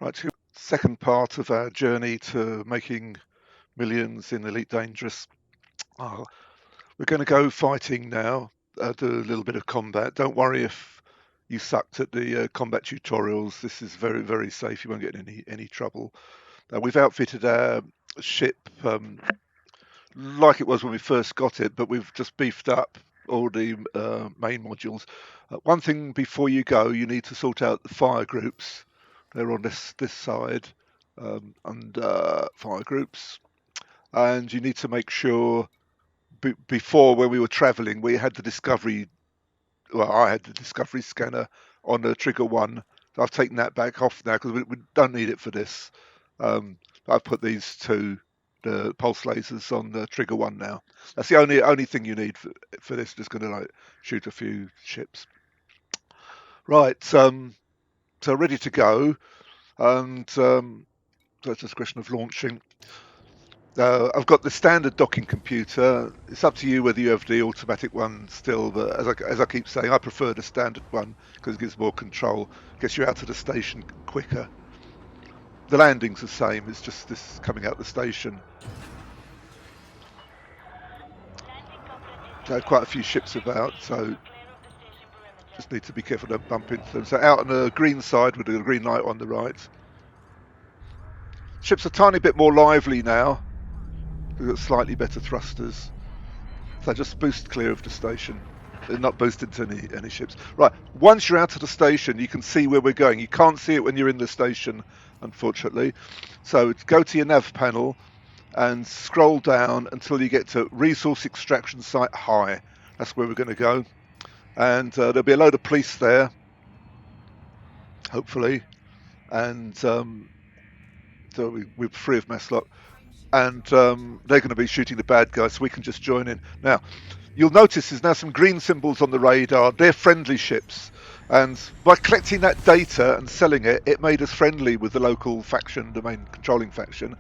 Right, to second part of our journey to making millions in Elite Dangerous. Oh, we're going to go fighting now, do a little bit of combat. Don't worry if you sucked at the combat tutorials. This is very, very safe. You won't get in any trouble. We've outfitted our ship like it was when we first got it, but we've just beefed up all the main modules. One thing before you go, you need to sort out the fire groups. They're on this side, and fire groups, and you need to make sure before when we were traveling, we had the discovery. Well, I had the discovery scanner on the trigger one. So I've taken that back off now because we don't need it for this. I've put these two, the pulse lasers, on the trigger one now. That's the only thing you need for this. Just going to like shoot a few ships. Right. So ready to go, and so it's just a question of launching. I've got the standard docking computer. It's up to you whether you have the automatic one still, but as I keep saying, I prefer the standard one because it gives more control, gets you out to the station quicker. The landing's the same, it's just this coming out the station. So quite a few ships about, so just need to be careful don't bump into them. So out on the green side with the green light on the right. Ship's a tiny bit more lively now. We've got slightly better thrusters. So just boost clear of the station. They're not boosted to any ships. Right, once you're out of the station, you can see where we're going. You can't see it when you're in the station, unfortunately. So go to your nav panel and scroll down until you get to Resource Extraction Site High. That's where we're going to go. And there'll be a load of police there, hopefully. And so we're free of Maslok. And they're going to be shooting the bad guys, so we can just join in. Now, you'll notice there's now some green symbols on the radar. They're friendly ships. And by collecting that data and selling it, it made us friendly with the local faction, the main controlling faction.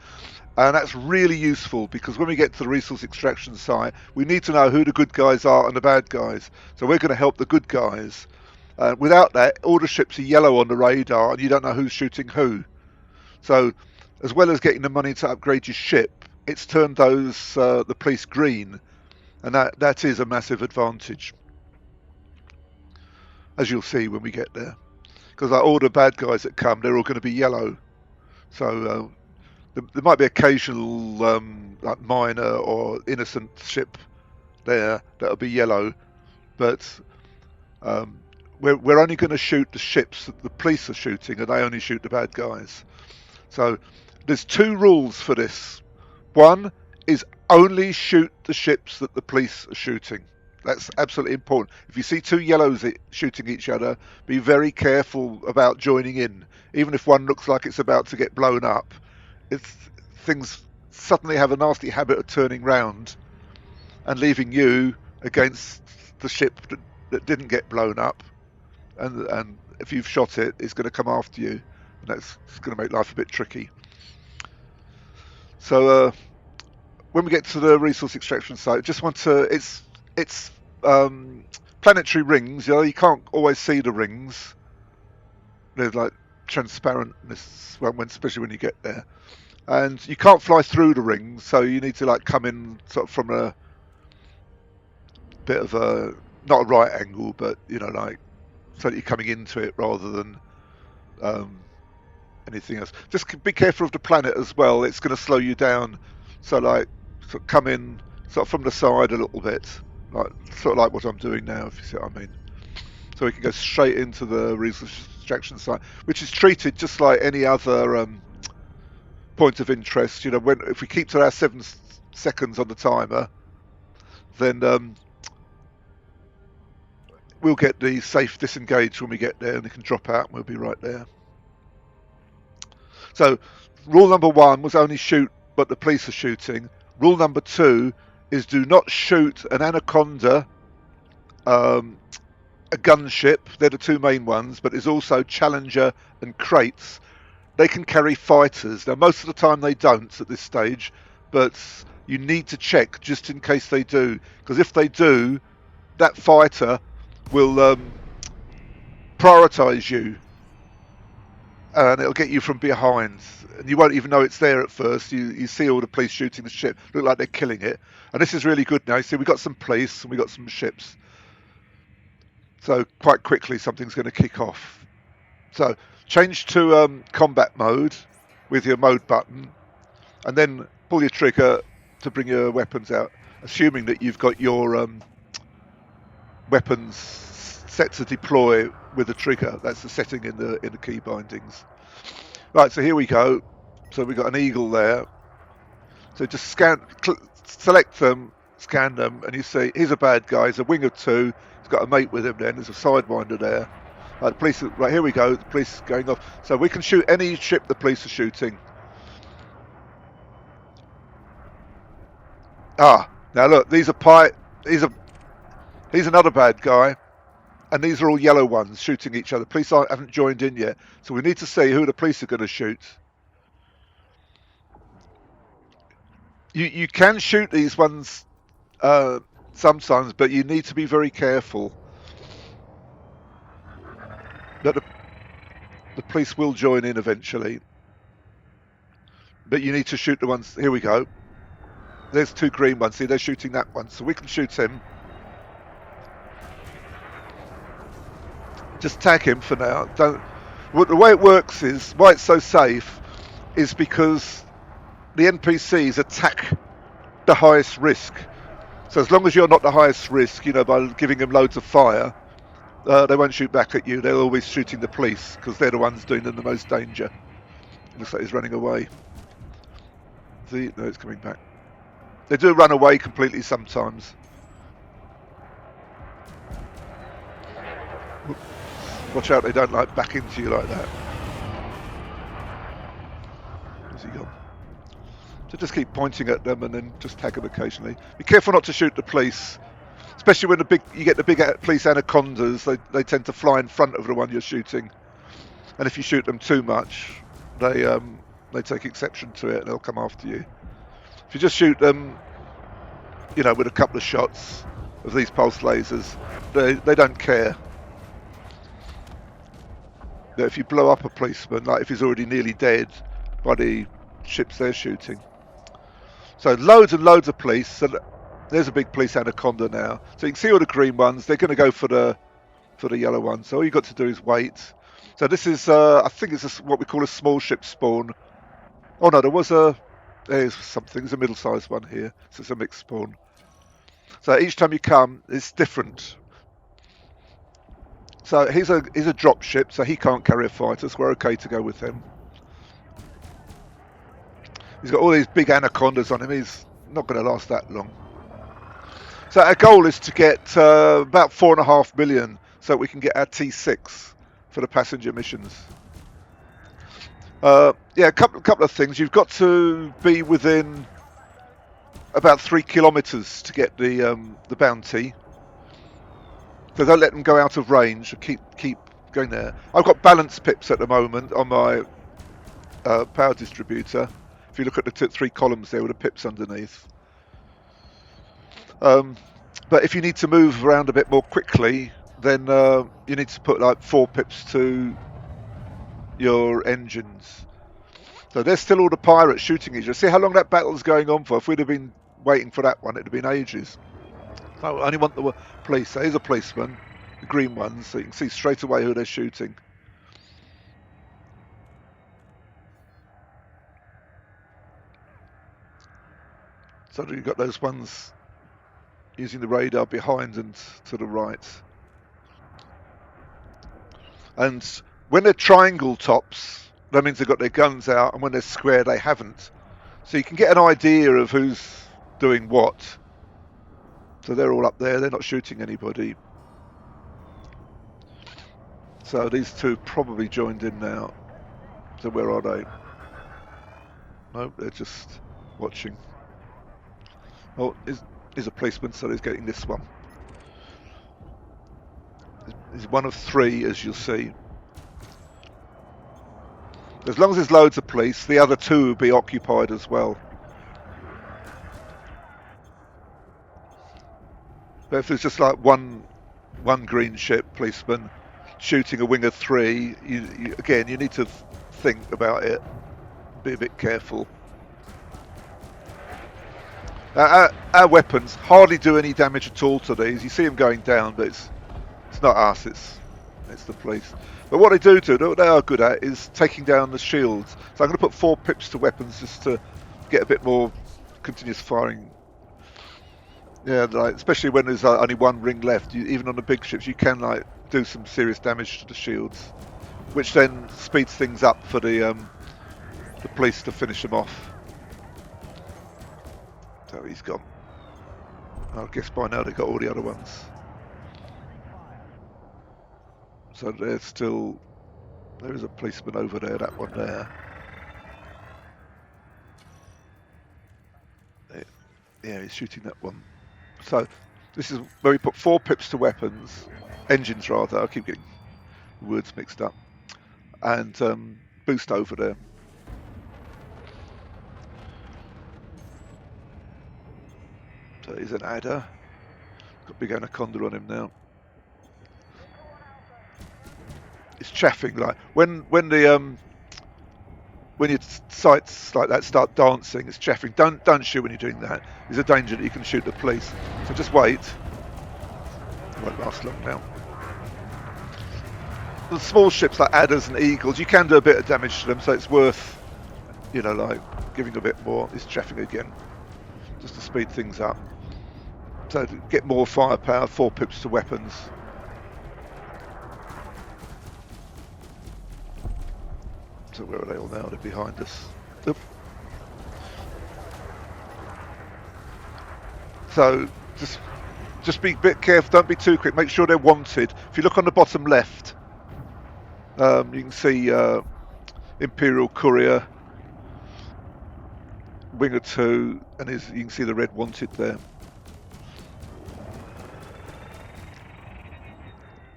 And that's really useful because when we get to the resource extraction site, we need to know who the good guys are and the bad guys. So we're going to help the good guys. Without that, all the ships are yellow on the radar and you don't know who's shooting who. So as well as getting the money to upgrade your ship, it's turned those the police green, and that is a massive advantage, as you'll see when we get there. Because like all the bad guys that come, they're all going to be yellow. So there might be occasional like minor or innocent ship there that'll be yellow, but we're only going to shoot the ships that the police are shooting, and they only shoot the bad guys. So there's two rules for this. One is only shoot the ships that the police are shooting. That's absolutely important. If you see two yellows shooting each other, be very careful about joining in. Even if one looks like it's about to get blown up, things suddenly have a nasty habit of turning round and leaving you against the ship that didn't get blown up. And if you've shot it, it's going to come after you. And that's going to make life a bit tricky. So when we get to the resource extraction site, just want to, it's planetary rings. You know, you can't always see the rings. They're like transparentness, especially when you get there. And you can't fly through the rings, so you need to like come in sort of from a bit of a, not a right angle, but you know, like so that you're coming into it rather than anything else. Just be careful of the planet as well. It's going to slow you down. So like, sort of come in sort of from the side a little bit, like sort of like what I'm doing now, if you see what I mean. So we can go straight into the resource extraction site, which is treated just like any other point of interest. You know, if we keep to our 7 seconds on the timer, then we'll get the safe disengage when we get there, and we can drop out and we'll be right there. So rule number 1 was only shoot what the police are shooting. Rule number 2 is do not shoot an Anaconda, a gunship. They're the two main ones, but there's also Challenger and Crates. They can carry fighters. Now most of the time they don't at this stage, but you need to check just in case they do, because if they do, that fighter will prioritize you. and it'll get you from behind, and you won't even know it's there at first. You see all the police shooting the ship, look like they're killing it, and this is really good now. You see, we've got some police and we've got some ships, so quite quickly something's going to kick off. So change to combat mode with your mode button, and then pull your trigger to bring your weapons out, assuming that you've got your weapons set to deploy with the trigger. That's the setting in the key bindings. Right, so here we go. So we've got an eagle there. So just select them, scan them, and you see here's a bad guy. He's a wing of two. He's got a mate with him. Then there's a sidewinder there. Right, the police. Right, here we go. The police going off. So we can shoot any ship the police are shooting. Now look, these are he's another bad guy, and these are all yellow ones shooting each other. Police haven't joined in yet, so we need to see who the police are going to shoot. You can shoot these ones sometimes, but you need to be very careful that the police will join in eventually. But you need to shoot the ones. Here we go. There's two green ones. See, they're shooting that one, so we can shoot him. Just tag him for now. Don't. Well, the way it works is why it's so safe is because the NPCs attack the highest risk. So as long as you're not the highest risk, by giving them loads of fire, they won't shoot back at you. They're always shooting the police because they're the ones doing them the most danger. It looks like he's running away. See, no, it's coming back. They do run away completely sometimes. Watch out, they don't back into you like that. Where's he gone? So just keep pointing at them and then just tag them occasionally. Be careful not to shoot the police, especially when you get the big police anacondas. They tend to fly in front of the one you're shooting, and if you shoot them too much, they take exception to it and they'll come after you. If you just shoot them, with a couple of shots of these pulse lasers, they don't care. But if you blow up a policeman, like if he's already nearly dead by the ships they're shooting. So loads and loads of police. So there's a big police anaconda now. So you can see all the green ones. They're going to go for the yellow ones. So all you've got to do is wait. So this is, I think it's what we call a small ship spawn. Oh no, there's something. There's a middle-sized one here. So it's a mixed spawn. So each time you come, it's different. So he's a drop ship, so he can't carry a fighter, so we're okay to go with him. He's got all these big anacondas on him. He's not going to last that long. So our goal is to get about 4.5 million, so we can get our T6 for the passenger missions. A couple of things. You've got to be within about 3 kilometres to get the bounty. So don't let them go out of range. Keep going there. I've got balance pips at the moment on my power distributor. If you look at the 3 columns there with the pips underneath. But if you need to move around a bit more quickly, then you need to put like 4 pips to your engines. So there's still all the pirates shooting each other. See how long that battle's going on for? If we'd have been waiting for that one, it'd have been ages. So I only want the police. So here's a policeman, the green ones, so you can see straight away who they're shooting. So you've got those ones using the radar behind and to the right. And when they're triangle tops, that means they've got their guns out, and when they're square, they haven't. So you can get an idea of who's doing what. So they're all up there, they're not shooting anybody. So these two probably joined in now. So where are they? No, they're just watching. Oh, he's a policeman, so he's getting this one. He's one of 3, as you'll see. As long as there's loads of police, the other 2 will be occupied as well. But if there's just like one green ship policeman shooting a wing of 3, you need to think about it. Be a bit careful. Our weapons hardly do any damage at all to these. You see them going down, but it's not us. It's the police. But what they do, what they are good at, is taking down the shields. So I'm going to put 4 pips to weapons just to get a bit more continuous firing. Yeah, like especially when there's only one ring left. Even on the big ships, you can like do some serious damage to the shields, which then speeds things up for the police to finish them off. So he's gone. I guess by now they've got all the other ones. So there's still, there is a policeman over there, that one there. Yeah, he's shooting that one. So this is where we put 4 pips to weapons, engines rather, I keep getting words mixed up, and boost over there. So he's an adder. Got big anaconda on him now. It's chaffing like when your sights like that start dancing, it's chaffing. Don't shoot when you're doing that. There's a danger that you can shoot the police. So just wait. It won't last long now. The small ships like adders and eagles, you can do a bit of damage to them, so it's worth, you know, like giving a bit more. It's chaffing again, just to speed things up. So to get more firepower, 4 pips to weapons. So where are they all now? They're behind us. Oop. So just be a bit careful. Don't be too quick. Make sure they're wanted. If you look on the bottom left, you can see Imperial Courier, Winger 2, and you can see the red wanted there.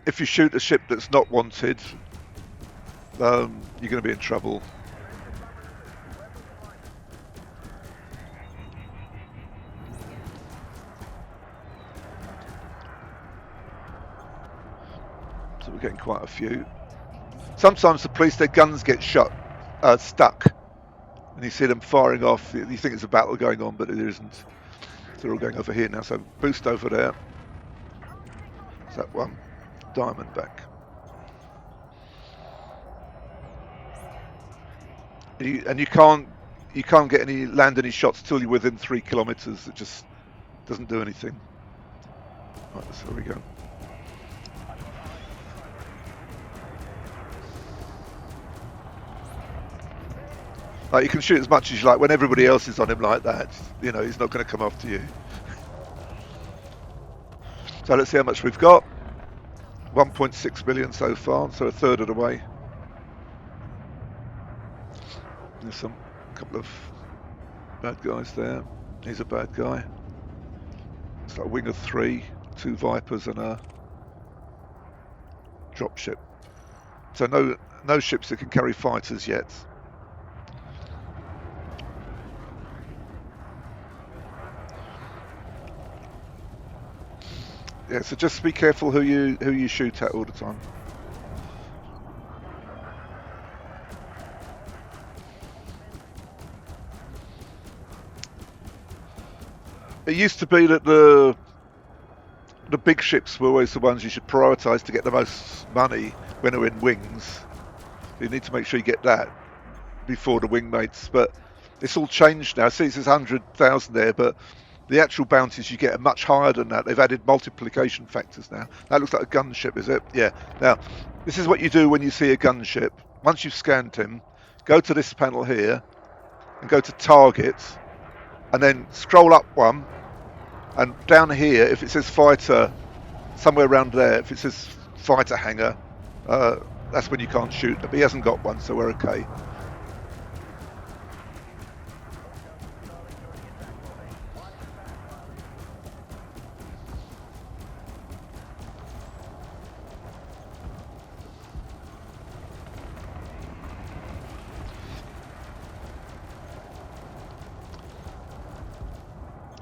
If you shoot a ship that's not wanted, you're going to be in trouble. So we're getting quite a few. Sometimes the police, their guns get stuck, and you see them firing off. You think it's a battle going on, but it isn't. So they're all going over here now. So boost over there. Is that one? Diamondback. And you can't get land any shots till you're within 3 kilometers. It just doesn't do anything. Right, so there we go. Like you can shoot as much as you like when everybody else is on him like that. You know, he's not going to come after you. So let's see how much we've got. 1.6 million so far, so a third of the way. There's a couple of bad guys there. He's a bad guy. It's like a wing of 3, 2 Vipers and a dropship. So no ships that can carry fighters yet. Yeah, so just be careful who you shoot at all the time. It used to be that the big ships were always the ones you should prioritise to get the most money when they're in wings. You need to make sure you get that before the wingmates. But it's all changed now. See, it says 100,000 there, but the actual bounties you get are much higher than that. They've added multiplication factors now. That looks like a gunship, is it? Yeah. Now, this is what you do when you see a gunship. Once you've scanned him, go to this panel here and go to target, and then scroll up one, and down here, if it says fighter, somewhere around there, if it says fighter hangar, that's when you can't shoot. But he hasn't got one, so we're okay.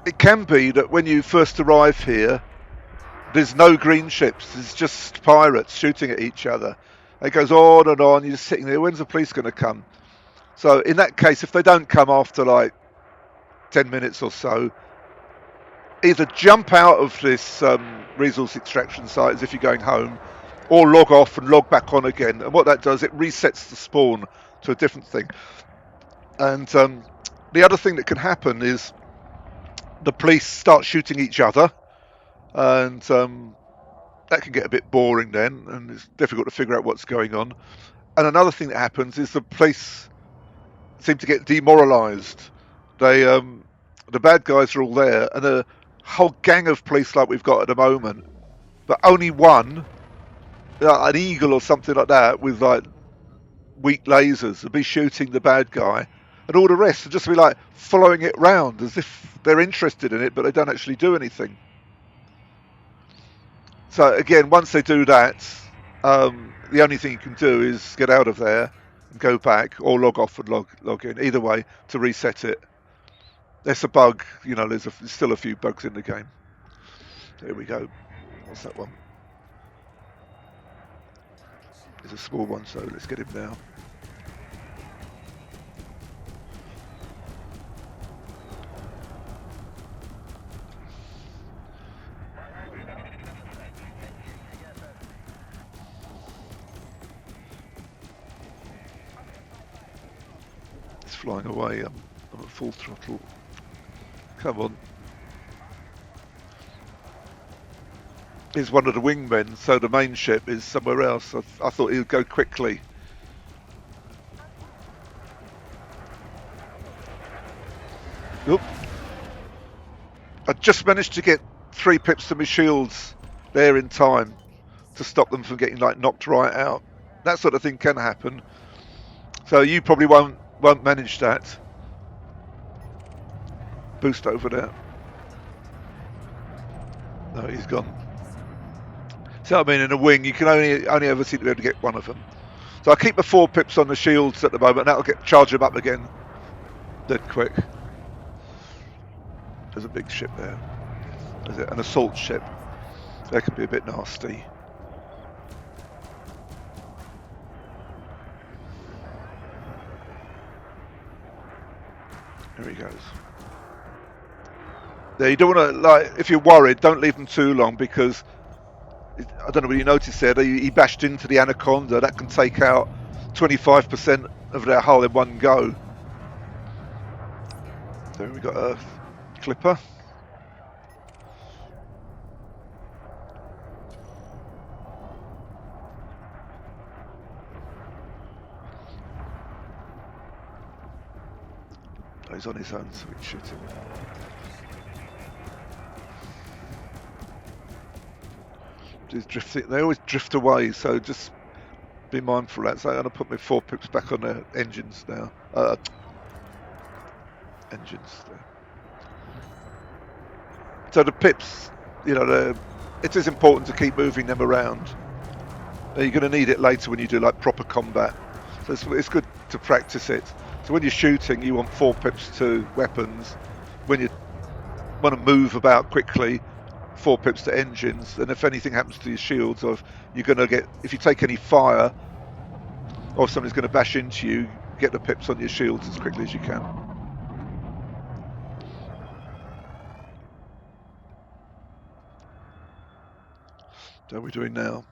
It can be that when you first arrive here, there's no green ships. There's just pirates shooting at each other. It goes on and on. You're just sitting there. When's the police going to come? So in that case, if they don't come after like 10 minutes or so, either jump out of this resource extraction site as if you're going home, or log off and log back on again. And what that does, it resets the spawn to a different thing. And the other thing that can happen is the police start shooting each other, and that can get a bit boring then, and it's difficult to figure out what's going on. And another thing that happens is the police seem to get demoralised. They, the bad guys are all there, and a whole gang of police like we've got at the moment, but only one, an eagle or something like that, with like weak lasers, will be shooting the bad guy, and all the rest will just be like following it round as if they're interested in it, but they don't actually do anything. So again, once they do that, the only thing you can do is get out of there and go back, or log off and log in. Either way, to reset it. There's a bug, there's still a few bugs in the game. There we go. What's that one? It's a small one, so let's get him now. It's flying away. I'm at full throttle. Come on. He's one of the wingmen, so the main ship is somewhere else. I thought he would go quickly. Oop. I just managed to get 3 pips to my shields there in time to stop them from getting like knocked right out. That sort of thing can happen. So you probably won't manage that. Boost over there. No, he's gone. So I mean, in a wing, you can only ever seem to be able to get one of them. So I keep the 4 pips on the shields at the moment. That'll charge them up again dead quick. There's a big ship there. Is it an assault ship? That could be a bit nasty. There he goes. There, you don't want to, like, if you're worried, don't leave them too long, because I don't know what you noticed there. He bashed into the Anaconda. That can take out 25% of their hull in one go. There we got a Clipper. Oh, he's on his own, so we can shoot him. They always drift away, so just be mindful of that. So I'm going to put my 4 pips back on the engines now. Engines there. So the pips, it is important to keep moving them around. You're going to need it later when you do like proper combat. So it's good to practice it. So when you're shooting, you want 4 pips to weapons. When you want to move about quickly, 4 pips to engines. And if anything happens to your shields, or if you take any fire, or if somebody's going to bash into you, get the pips on your shields as quickly as you can. So we're doing now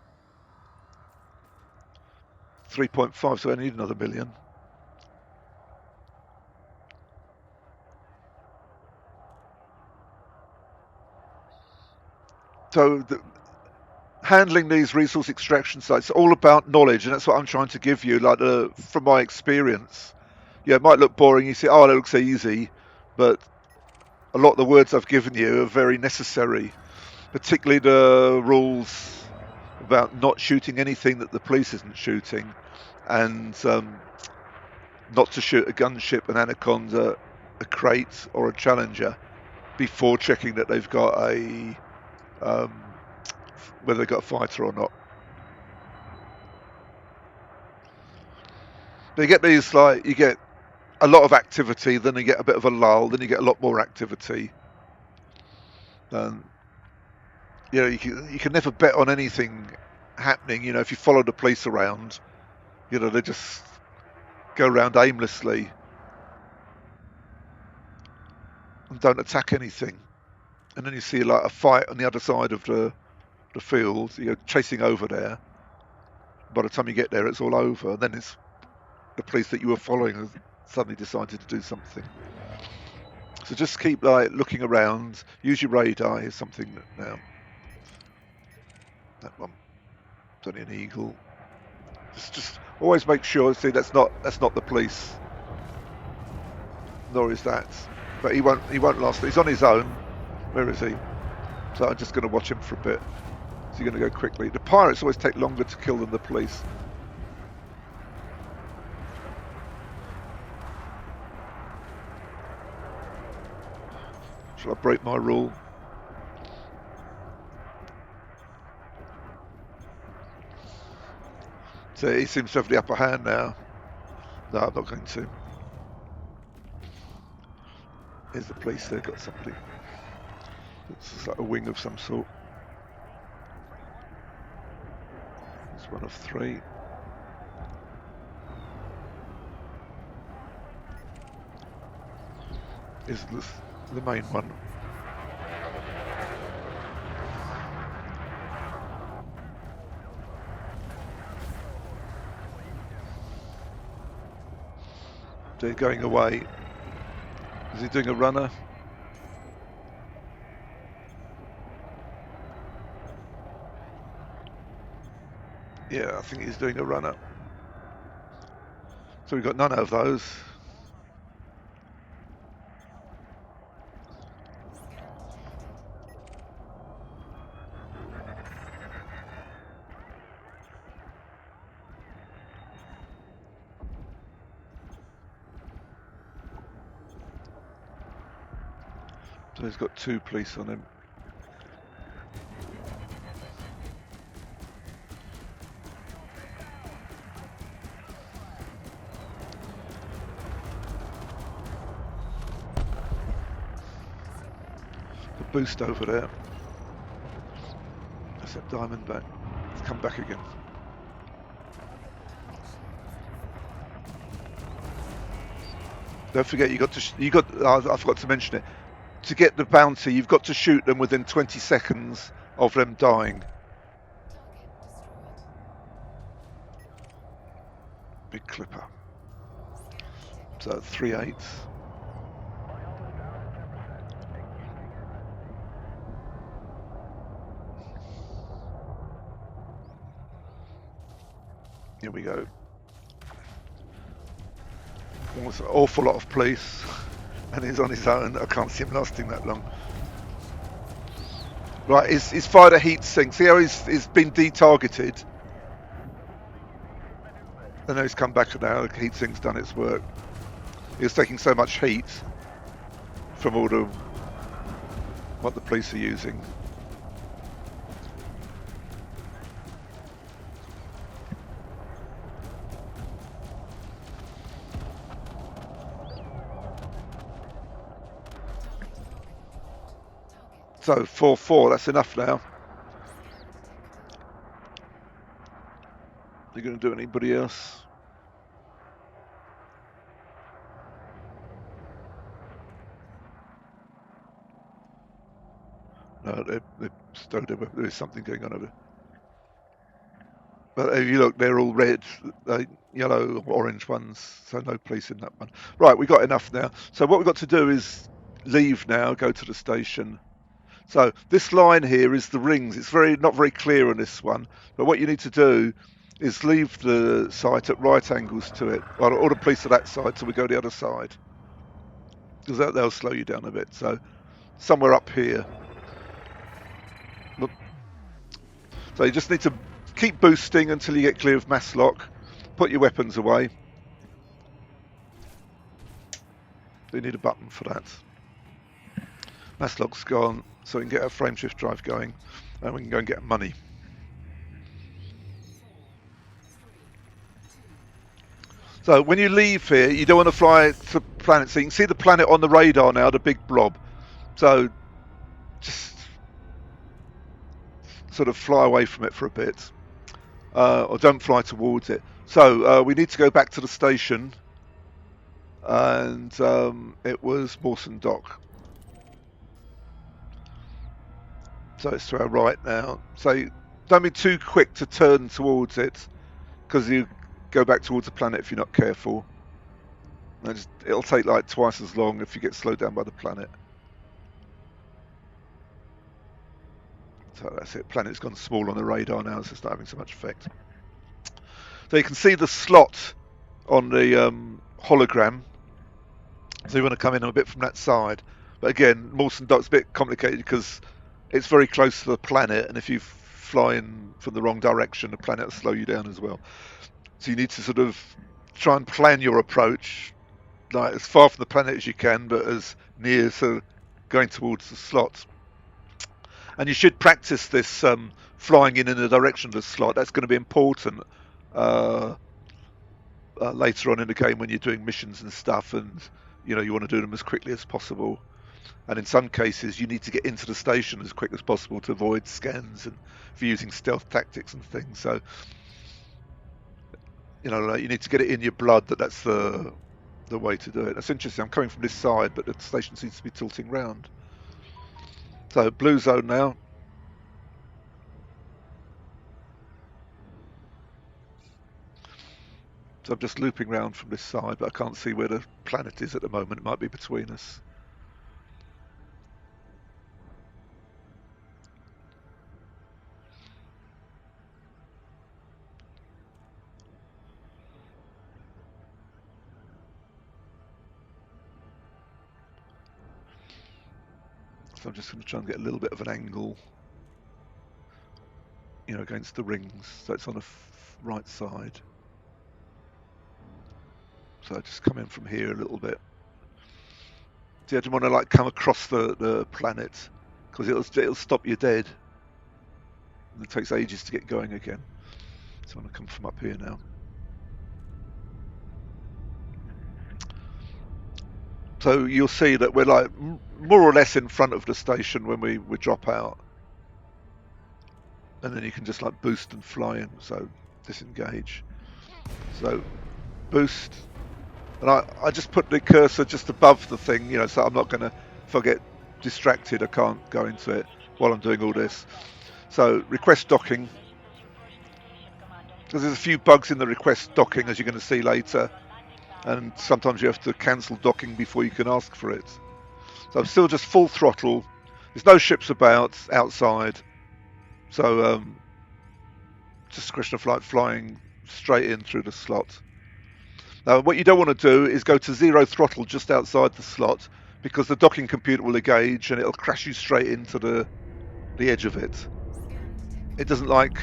3.5, so I need another million. So handling these resource extraction sites is all about knowledge, and that's what I'm trying to give you, like from my experience. Yeah, it might look boring. You say, oh, that looks easy, but a lot of the words I've given you are very necessary, particularly the rules about not shooting anything that the police isn't shooting, and not to shoot a gunship, an Anaconda, a crate, or a Challenger before checking that they've got a whether they've got a fighter or not. But you get these, like, you get a lot of activity, then you get a bit of a lull, then you get a lot more activity. You can never bet on anything happening. You know, if you follow the police around, you know, they just go around aimlessly and don't attack anything. And then you see like a fight on the other side of the field. You're chasing over there. By the time you get there, it's all over. And then it's the police that you were following has suddenly decided to do something. So just keep like looking around. Use your radar. Here's something now. That one. It's only an eagle. Just always make sure. See, that's not the police. Nor is that. But he won't last. He's on his own. Where is he? So I'm just going to watch him for a bit. Is he going to go quickly? The pirates always take longer to kill than the police. Shall I break my rule? So he seems to have the upper hand now. No, I'm not going to. Here's the police. They've got somebody. It's like a wing of some sort. It's one of three. Is this the main one? They're going away. Is he doing a runner? Yeah, I think he's doing a runner. So we've got none of those. So he's got two police on him. The boost over there. That's that diamond back. It's come back again. Don't forget, I forgot to mention it. To get the bounty, you've got to shoot them within 20 seconds of them dying. Big clipper. So 3/8. Here we go. Almost an awful lot of police. And he's on his own. I can't see him lasting that long. Right, he's fired a heat sink. See how he's been detargeted? And now he's come back now. The heat sink's done its work. He was taking so much heat from all the what the police are using. So 4-4, that's enough now. Are you going to do anybody else? No, they've stowed their weapon. There is something going on over there. But if you look, they're all red, yellow, orange ones, so no police in that one. Right, we got enough now. So what we've got to do is leave now, go to the station. So this line here is the rings. It's not very clear on this one, but what you need to do is leave the site at right angles to it, or the police are that side, so we go the other side, because they'll slow you down a bit. So somewhere up here. Look. So you just need to keep boosting until you get clear of Maslock. Put your weapons away. You need a button for that. Maslock's gone, so we can get our frameshift drive going, and we can go and get money. So when you leave here, you don't want to fly to planet. So you can see the planet on the radar now, the big blob. So just sort of fly away from it for a bit. or don't fly towards it. So we need to go back to the station, and it was Mawson Dock. So it's to our right now. So don't be too quick to turn towards it, because you go back towards the planet if you're not careful. And it'll take like twice as long if you get slowed down by the planet. So that's it. Planet's gone small on the radar now, so it's not having so much effect. So you can see the slot on the hologram. So you want to come in a bit from that side. But again, Mawson Dock's a bit complicated because it's very close to the planet, and if you fly in from the wrong direction, the planet will slow you down as well. So you need to sort of try and plan your approach, like as far from the planet as you can, but as near to going towards the slot. And you should practice this flying in the direction of the slot. That's going to be important uh, later on in the game when you're doing missions and stuff, and you want to do them as quickly as possible. And in some cases, you need to get into the station as quick as possible to avoid scans and for using stealth tactics and things. So, you need to get it in your blood that's the way to do it. That's interesting. I'm coming from this side, but the station seems to be tilting round. So, blue zone now. So I'm just looping round from this side, but I can't see where the planet is at the moment. It might be between us. So I'm just going to try and get a little bit of an angle, against the rings. So it's on the right side. So I just come in from here a little bit. See, I don't want to come across the planet because it'll stop you dead. And it takes ages to get going again. So I'm going to come from up here now. So you'll see that we're more or less in front of the station when we drop out. And then you can just boost and fly in. So disengage. So boost. And I just put the cursor just above the thing, so I'm not going to, if I get distracted, I can't go into it while I'm doing all this. So request docking. Because there's a few bugs in the request docking, as you're going to see later. And sometimes you have to cancel docking before you can ask for it. So I'm still just full throttle. There's no ships about outside. So just a question of flying straight in through the slot. Now, what you don't want to do is go to zero throttle just outside the slot, because the docking computer will engage and it'll crash you straight into the edge of it. It doesn't like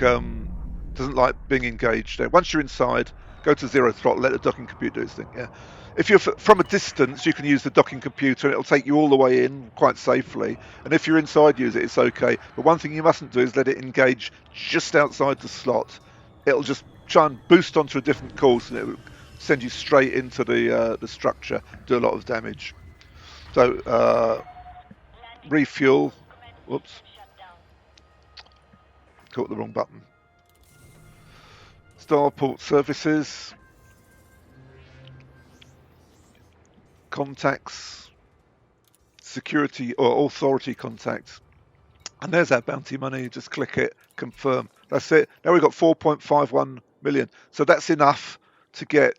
being engaged there. Once you're inside, go to zero throttle, let the docking computer do its thing. Yeah. If you're from a distance, you can use the docking computer and it'll take you all the way in quite safely. And if you're inside, use it, it's okay. But one thing you mustn't do is let it engage just outside the slot. It'll just try and boost onto a different course and it will send you straight into the structure, do a lot of damage. So refuel. Whoops. Caught the wrong button. Starport services. Contacts. Security or authority contacts. And there's our bounty money. Just click it, confirm. That's it. Now we've got 4.51 million. So that's enough to get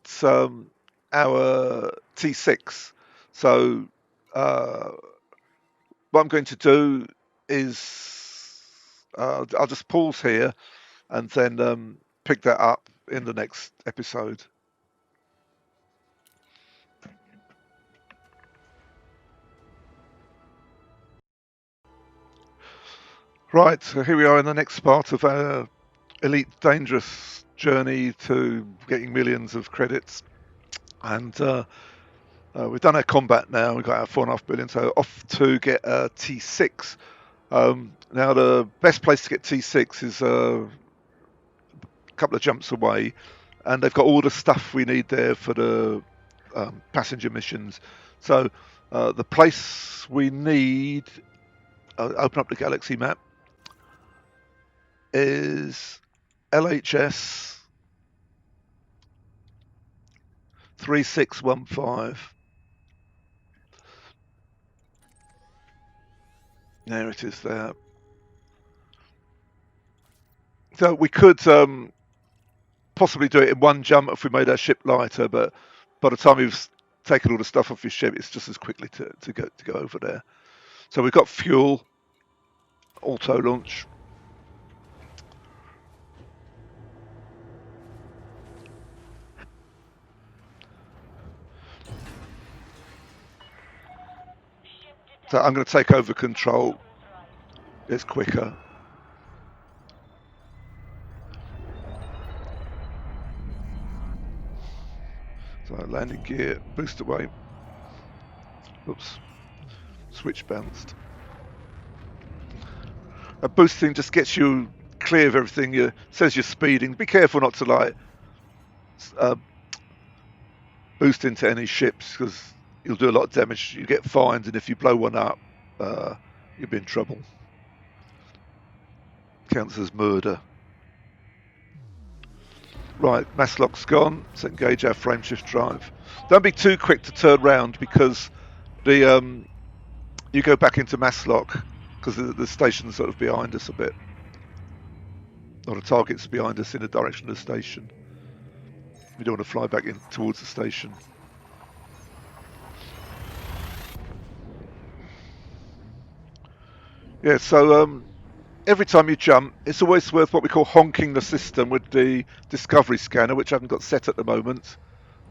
our T6. So what I'm going to do is I'll just pause here and then pick that up in the next episode. Right, so here we are in the next part of our Elite Dangerous journey to getting millions of credits. And we've done our combat now. We've got our 4.5 billion, so off to get a T6. Now, the best place to get T6 is a couple of jumps away, and they've got all the stuff we need there for the passenger missions. So the place we need, open up the galaxy map, is LHS 3615. There it is there. So we could possibly do it in one jump if we made our ship lighter, but by the time you've taken all the stuff off your ship, it's just as quickly to go over there. So we've got fuel, auto launch. So I'm going to take over control. It's quicker. So landing gear, boost away. Oops. Switch bounced. Boosting just gets you clear of everything. It says you're speeding. Be careful not to like boost into any ships because you'll do a lot of damage. You get fined, and if you blow one up, you'll be in trouble. Counts as murder. Right, mass lock's gone. Let's engage our frameshift drive. Don't be too quick to turn round because the you go back into mass lock because the station's sort of behind us a bit. Or the target's behind us in the direction of the station. We don't want to fly back in towards the station. Yeah, so every time you jump, it's always worth what we call honking the system with the discovery scanner, which I haven't got set at the moment.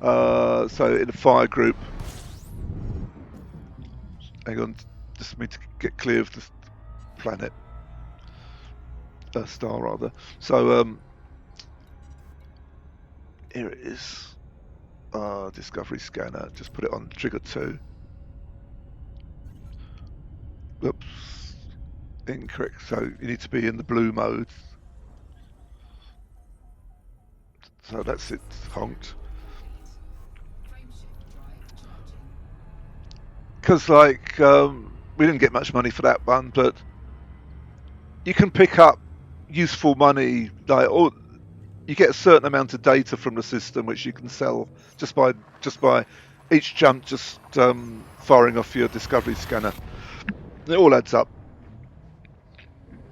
So in the fire group, hang on, just need to get clear of this planet, star rather. So here it is, discovery scanner. Just put it on trigger 2. Oops. Incorrect. So you need to be in the blue mode. So that's it, honked. Because like we didn't get much money for that one, but you can pick up useful money. Like you get a certain amount of data from the system which you can sell just by each jump, just firing off your discovery scanner. It all adds up.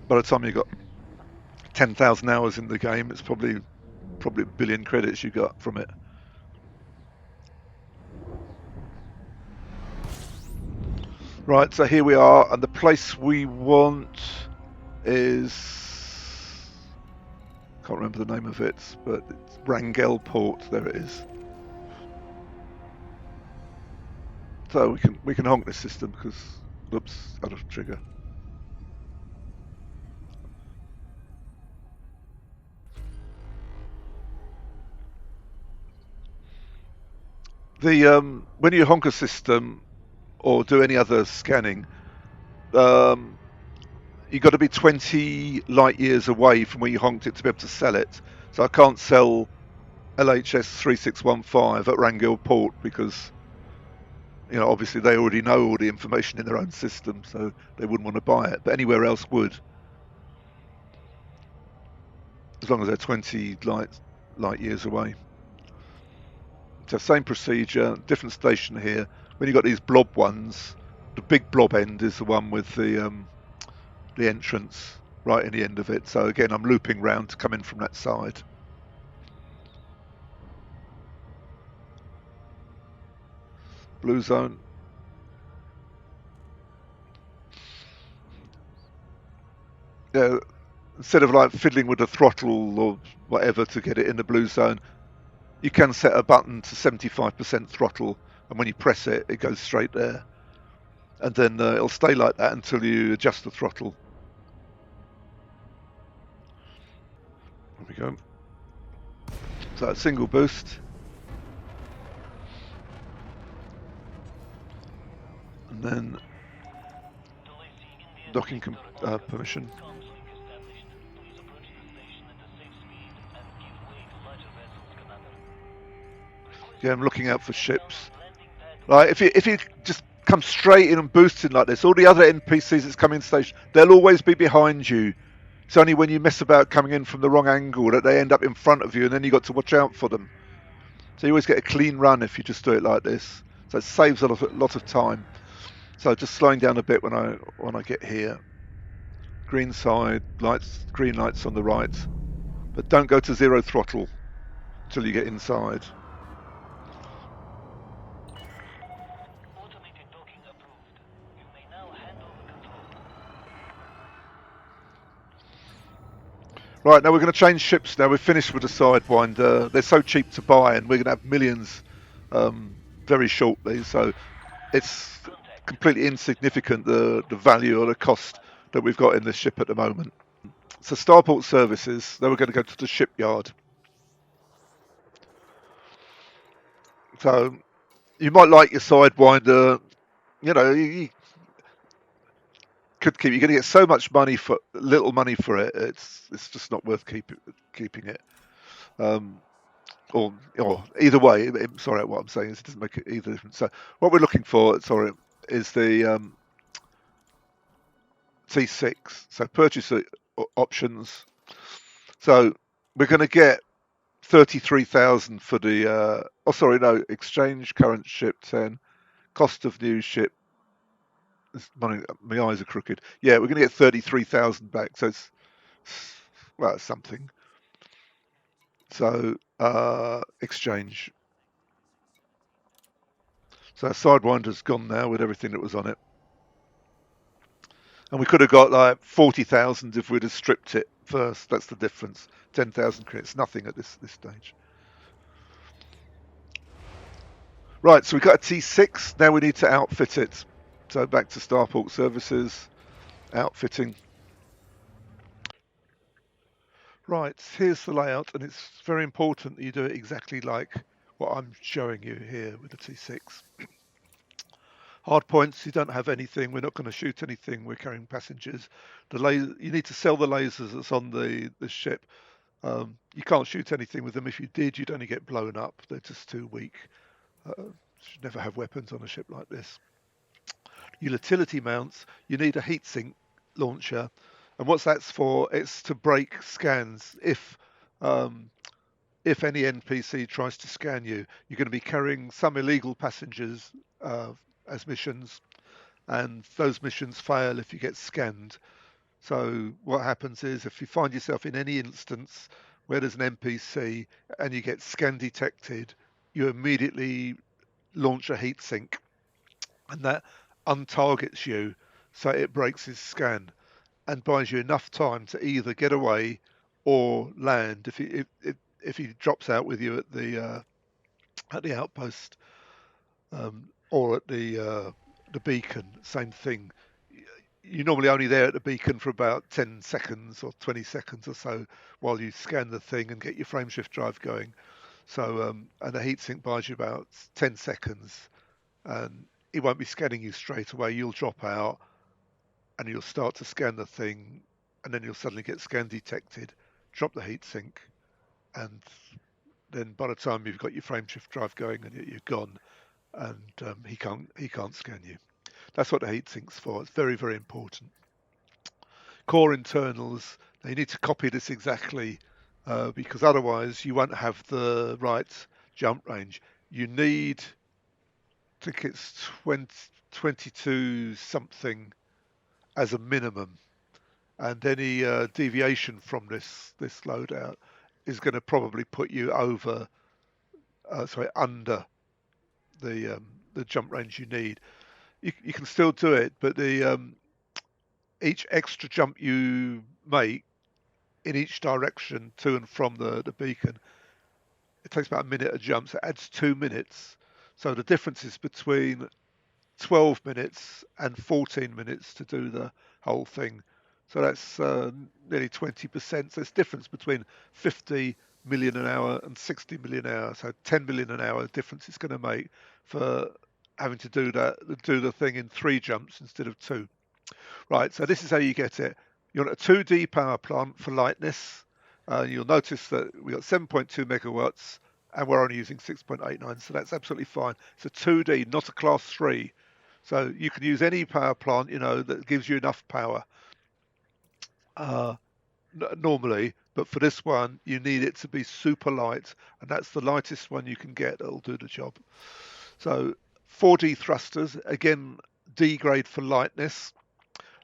By the time you've got 10,000 hours in the game, it's probably a billion credits you got from it. Right, so here we are, and the place we want is, can't remember the name of it, but it's Rangel Port. There it is. So we can honk this system because, oops, out of trigger. The when you honk a system or do any other scanning, you've got to be 20 light years away from where you honked it to be able to sell it. So I can't sell LHS 3615 at Rangel Port because, you know, obviously they already know all the information in their own system, so they wouldn't want to buy it. But anywhere else would, as long as they're 20 light years away. So same procedure, different station here. When you've got these blob ones, the big blob end is the one with the entrance right in the end of it. So again, I'm looping round to come in from that side. Blue zone. Yeah, instead of like fiddling with the throttle or whatever to get it in the blue zone, you can set a button to 75% throttle, and when you press it, it goes straight there. And then it'll stay like that until you adjust the throttle. There we go. So a single boost. And then docking permission. Yeah, I'm looking out for ships. Right, if you just come straight in and boost in like this, all the other NPCs that's coming in station, they'll always be behind you. It's only when you mess about coming in from the wrong angle that they end up in front of you, and then you got to watch out for them. So you always get a clean run if you just do it like this. So it saves a lot of time. So just slowing down a bit when I get here. Green side, lights, green lights on the right, but don't go to zero throttle till you get inside. Automated docking approved. You may now hand over control. Right, now we're going to change ships now. We're finished with the Sidewinder. They're so cheap to buy, and we're going to have millions very shortly. So it's Contact. completely insignificant, the value or the cost that we've got in this ship at the moment. So Starport Services, they were going to go to the shipyard. So you might like your Sidewinder. You could keep. You're going to get so much money for little money for it. It's just not worth keeping it. Um, or either way. Sorry, what I'm saying is it doesn't make it either difference. So what we're looking for, sorry, is the T6. So purchase options. So we're going to get 33,000 for the. Oh, sorry, no. Exchange current ship 10. Cost of new ship. Money, my eyes are crooked. Yeah, we're going to get 33,000 back. So it's well, it's something. So exchange. So Sidewinder's gone now with everything that was on it. And we could have got like 40,000 if we'd have stripped it first. That's the difference. 10,000 credits, nothing at this stage. Right, so we've got a T6. Now we need to outfit it. So back to Starport Services, outfitting. Right, here's the layout, and it's very important that you do it exactly like what I'm showing you here with the T6. Hard points, you don't have anything. We're not going to shoot anything. We're carrying passengers. You need to sell the lasers that's on the ship. You can't shoot anything with them. If you did, you'd only get blown up. They're just too weak. Should never have weapons on a ship like this. Utility mounts, you need a heatsink launcher. And what's that's for? It's to break scans. If any NPC tries to scan you, you're going to be carrying some illegal passengers as missions, and those missions fail if you get scanned. So what happens is if you find yourself in any instance where there's an NPC and you get scan detected, you immediately launch a heatsink, and that untargets you, so it breaks his scan and buys you enough time to either get away or land if he drops out with you at the outpost, or at the beacon. Same thing. You're normally only there at the beacon for about 10 seconds or 20 seconds or so while you scan the thing and get your frameshift drive going. So and the heatsink buys you about 10 seconds, and he won't be scanning you straight away. You'll drop out and you'll start to scan the thing, and then you'll suddenly get scan detected, drop the heatsink, and then by the time you've got your frameshift drive going and you're gone, and he can't scan you. That's what the heatsink's for. It's very, very important. Core internals, they need to copy this exactly, because otherwise you won't have the right jump range. You need, I think it's 22 something as a minimum, and any deviation from this loadout is going to probably put you under the jump range you need. You can still do it, but the each extra jump you make in each direction to and from the beacon, it takes about a minute a jump, so it adds 2 minutes. So the difference is between 12 minutes and 14 minutes to do the whole thing. So that's nearly 20%. So it's difference between 50 million an hour and 60 million an hour. So 10 million an hour difference it's going to make for having to do the thing in 3 jumps instead of 2. Right, so this is how you get it. You're on a 2D power plant for lightness. You'll notice that we got 7.2 megawatts and we're only using 6.89, so that's absolutely fine. It's a 2D, not a class 3. So you can use any power plant, that gives you enough power. Uh, normally, but for this one, you need it to be super light, and that's the lightest one you can get that'll do the job. So 4D thrusters, again, D grade for lightness.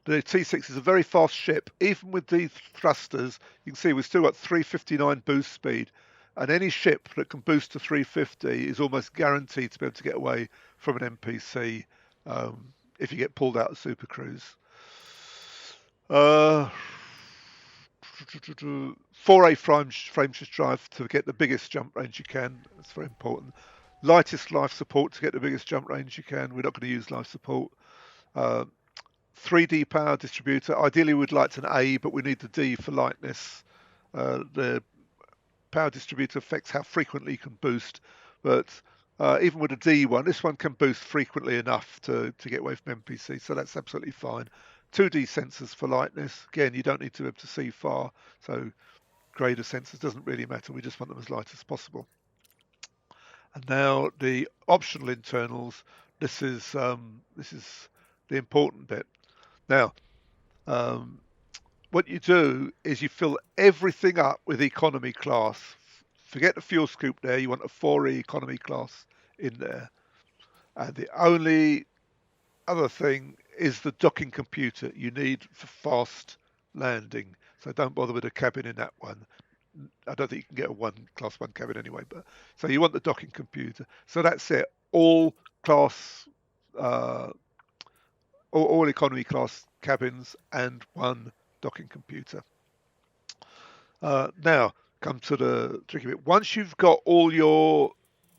The T6 is a very fast ship. Even with these thrusters, you can see we've still got 359 boost speed. And any ship that can boost to 350 is almost guaranteed to be able to get away from an NPC if you get pulled out of Super Cruise. 4A frameshift drive to get the biggest jump range you can. That's very important. Lightest life support to get the biggest jump range you can. We're not going to use life support. 3D power distributor. Ideally, we'd like an A, but we need the D for lightness. The power distributor affects how frequently you can boost, but even with a D one, this one can boost frequently enough to get away from NPC, so that's absolutely fine. 2D sensors for lightness. Again, you don't need to be able to see far, so grade of sensors doesn't really matter. We just want them as light as possible. And now the optional internals. This is the important bit. Now, what you do is you fill everything up with economy class. Forget the fuel scoop there. You want a 4E economy class in there. And the only other thing is the docking computer you need for fast landing. So don't bother with a cabin in that one. I don't think you can get a class 1 cabin anyway. But so you want the docking computer. So that's it. All class, all economy class cabins and one docking computer. Now, come to the tricky bit. Once you've got all your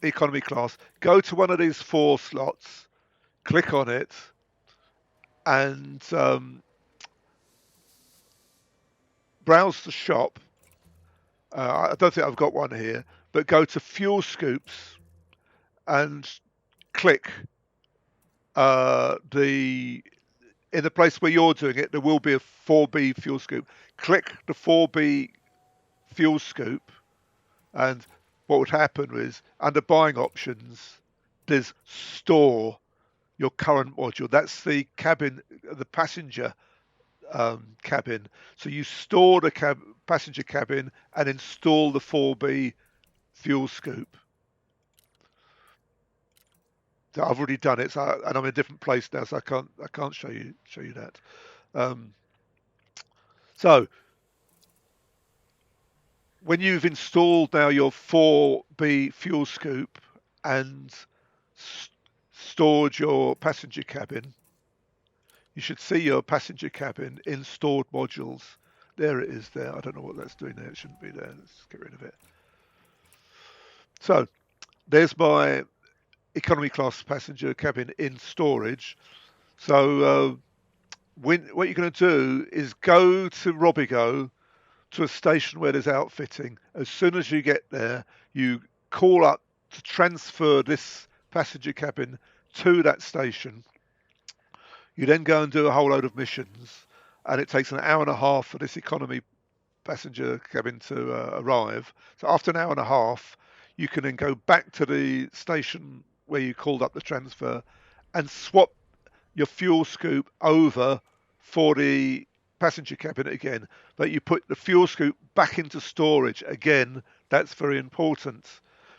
economy class, go to one of these 4 slots, click on it, and browse the shop. I don't think I've got one here, but go to fuel scoops and click in the place where you're doing it, there will be a 4B fuel scoop. Click the 4B fuel scoop, and what would happen is under buying options, there's store your current module. That's the cabin, the passenger cabin. So you store the passenger cabin and install the 4B fuel scoop. So I've already done it, and I'm in a different place now, so I can't show you that. So when you've installed now your 4B fuel scoop and stored your passenger cabin, you should see your passenger cabin in stored modules. There it is there. I don't know what that's doing there. It shouldn't be there. Let's get rid of it. So there's my economy class passenger cabin in storage. So what you're going to do is go to Robigo, to a station where there's outfitting. As soon as you get there, you call up to transfer this passenger cabin to that station. You then go and do a whole load of missions, and it takes an hour and a half for this economy passenger cabin to arrive. So after an hour and a half, you can then go back to the station where you called up the transfer and swap your fuel scoop over for the passenger cabin again. But you put the fuel scoop back into storage again. That's very important,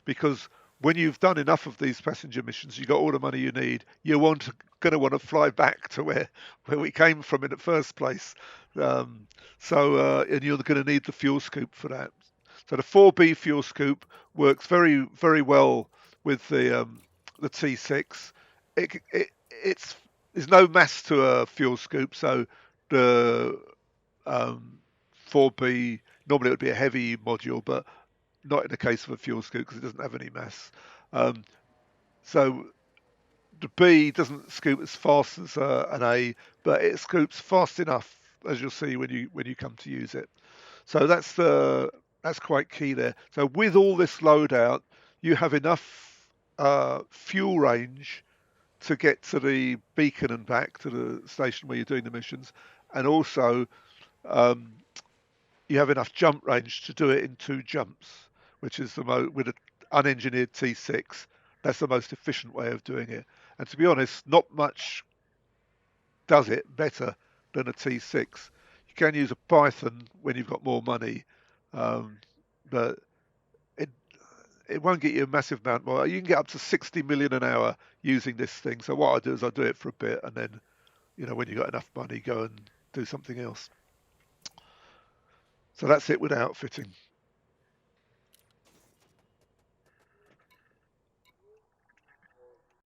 because when you've done enough of these passenger missions, you've got all the money you need, you're going to want to fly back to where we came from in the first place. And you're going to need the fuel scoop for that. So the 4B fuel scoop works very, very well with the T6. There's no mass to a fuel scoop, so the 4B, normally it would be a heavy module, but not in the case of a fuel scoop because it doesn't have any mass. So the B doesn't scoop as fast as an A, but it scoops fast enough, as you'll see when you come to use it. So that's quite key there. So with all this loadout, you have enough fuel range to get to the beacon and back to the station where you're doing the missions, and also you have enough jump range to do it in 2 jumps, which is with an unengineered T6, that's the most efficient way of doing it. And to be honest, not much does it better than a T6. You You can use a Python when you've got more money, but it it won't get you a massive amount more. You can get up to 60 million an hour using this thing. So what I do is I do it for a bit, and then when you've got enough money, go and do something else. So that's it with outfitting.